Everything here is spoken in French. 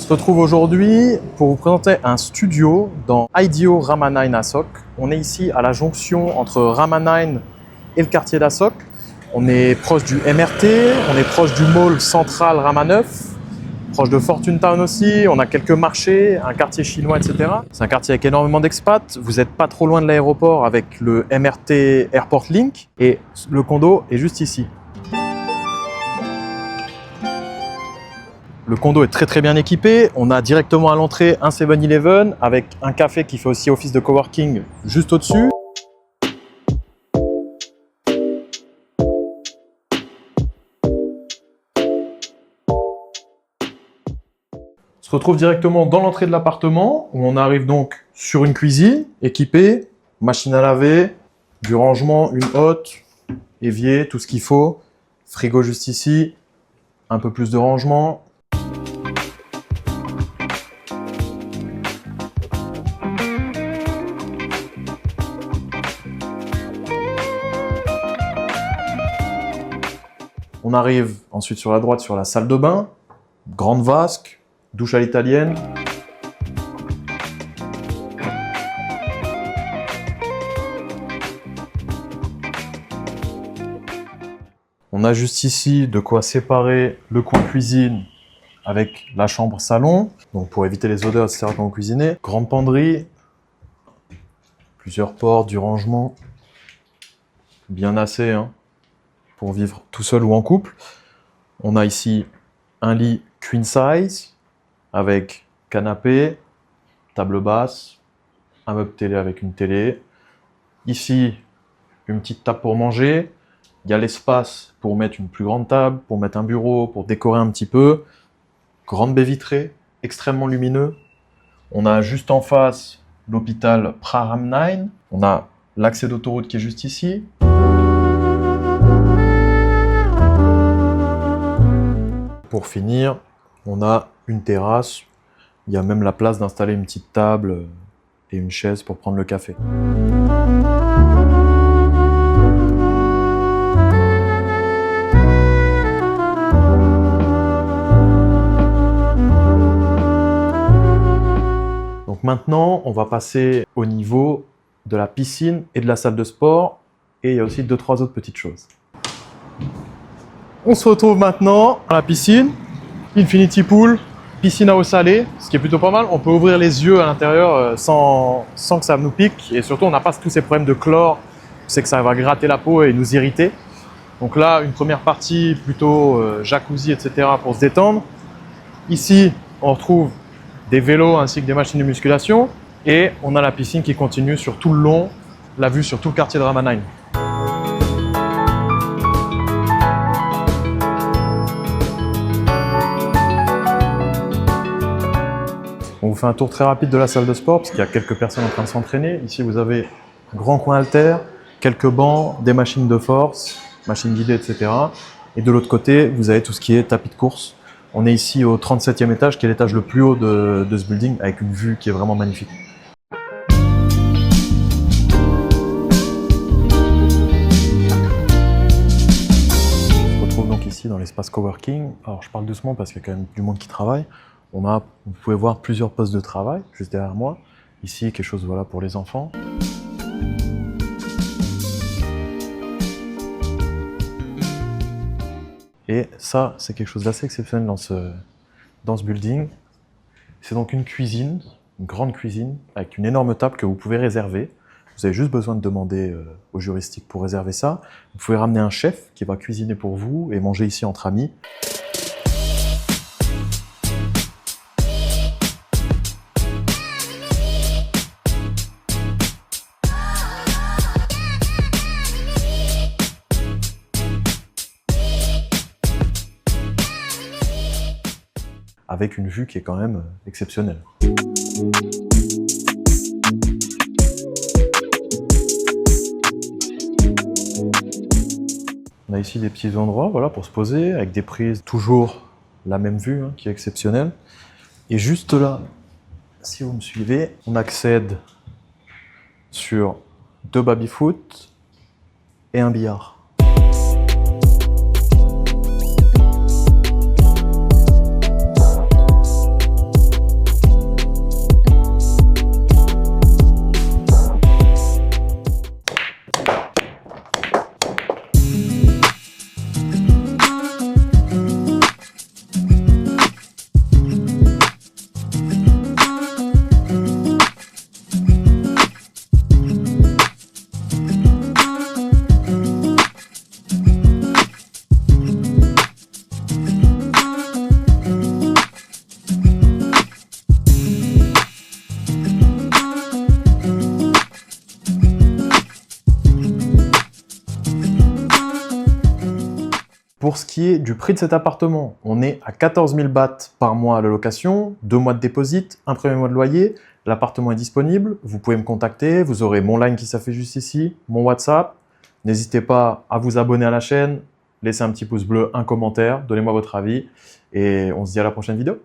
se retrouve aujourd'hui pour vous présenter un studio dans IDEO Rama9 Asok. On est ici à la jonction entre Rama9 et le quartier d'Asok. On est proche du MRT, on est proche du mall central Rama9, proche de Fortune Town aussi. On a quelques marchés, un quartier chinois, etc. C'est un quartier avec énormément d'expats. Vous n'êtes pas trop loin de l'aéroport avec le MRT Airport Link et le condo est juste ici. Le condo est très bien équipé. On a directement à l'entrée un 7-Eleven avec un café qui fait aussi office de coworking juste au-dessus. On se retrouve directement dans l'entrée de l'appartement où on arrive donc sur une cuisine équipée, machine à laver, du rangement, une hotte, évier, tout ce qu'il faut, frigo juste ici, un peu plus de rangement. On arrive ensuite sur la droite sur la salle de bain, grande vasque, douche à l'italienne. On a juste ici de quoi séparer le coin cuisine avec la chambre salon, donc pour éviter les odeurs, etc. quand vous cuisinez. Grande penderie, plusieurs portes, du rangement, bien assez, hein, pour vivre tout seul ou en couple. On a ici un lit queen size avec canapé, table basse, un meuble télé avec une télé. Ici, une petite table pour manger. Il y a l'espace pour mettre une plus grande table, pour mettre un bureau, pour décorer un petit peu. Grande baie vitrée, extrêmement lumineux. On a juste en face l'hôpital Rama9. On a l'accès d'autoroute qui est juste ici. Pour finir, on a une terrasse. Il y a même la place d'installer une petite table et une chaise pour prendre le café. Donc maintenant, on va passer au niveau de la piscine et de la salle de sport. Et il y a aussi 2-3 autres petites choses. On se retrouve maintenant à la piscine, Infinity Pool, piscine à eau salée, ce qui est plutôt pas mal. On peut ouvrir les yeux à l'intérieur sans que ça nous pique. Et surtout, on n'a pas tous ces problèmes de chlore. C'est que ça va gratter la peau et nous irriter. Donc là, une première partie plutôt jacuzzi, etc. pour se détendre. Ici, on retrouve des vélos ainsi que des machines de musculation. Et on a la piscine qui continue sur tout le long, la vue sur tout le quartier de Rama9. On vous fait un tour très rapide de la salle de sport parce qu'il y a quelques personnes en train de s'entraîner. Ici, vous avez un grand coin haltère, quelques bancs, des machines de force, machines guidées, etc. Et de l'autre côté, vous avez tout ce qui est tapis de course. On est ici au 37e étage, qui est l'étage le plus haut de ce building, avec une vue qui est vraiment magnifique. On se retrouve donc ici dans l'espace coworking. Alors, je parle doucement parce qu'il y a quand même du monde qui travaille. Vous pouvez voir plusieurs postes de travail juste derrière moi. Ici, quelque chose voilà, pour les enfants. Et ça, c'est quelque chose d'assez exceptionnel dans ce building. C'est donc une cuisine, une grande cuisine, avec une énorme table que vous pouvez réserver. Vous avez juste besoin de demander au juristique pour réserver ça. Vous pouvez ramener un chef qui va cuisiner pour vous et manger ici entre amis. Avec une vue qui est quand même exceptionnelle. On a ici des petits endroits voilà, pour se poser, avec des prises, toujours la même vue hein, qui est exceptionnelle. Et juste là, si vous me suivez, on accède sur 2 baby-foot et un billard. Pour ce qui est du prix de cet appartement, on est à 14 000 bahts par mois à la location, 2 mois de dépôt, un premier mois de loyer. L'appartement est disponible, vous pouvez me contacter, vous aurez mon line qui s'affiche juste ici, mon WhatsApp. N'hésitez pas à vous abonner à la chaîne, laissez un petit pouce bleu, un commentaire, donnez-moi votre avis et on se dit à la prochaine vidéo.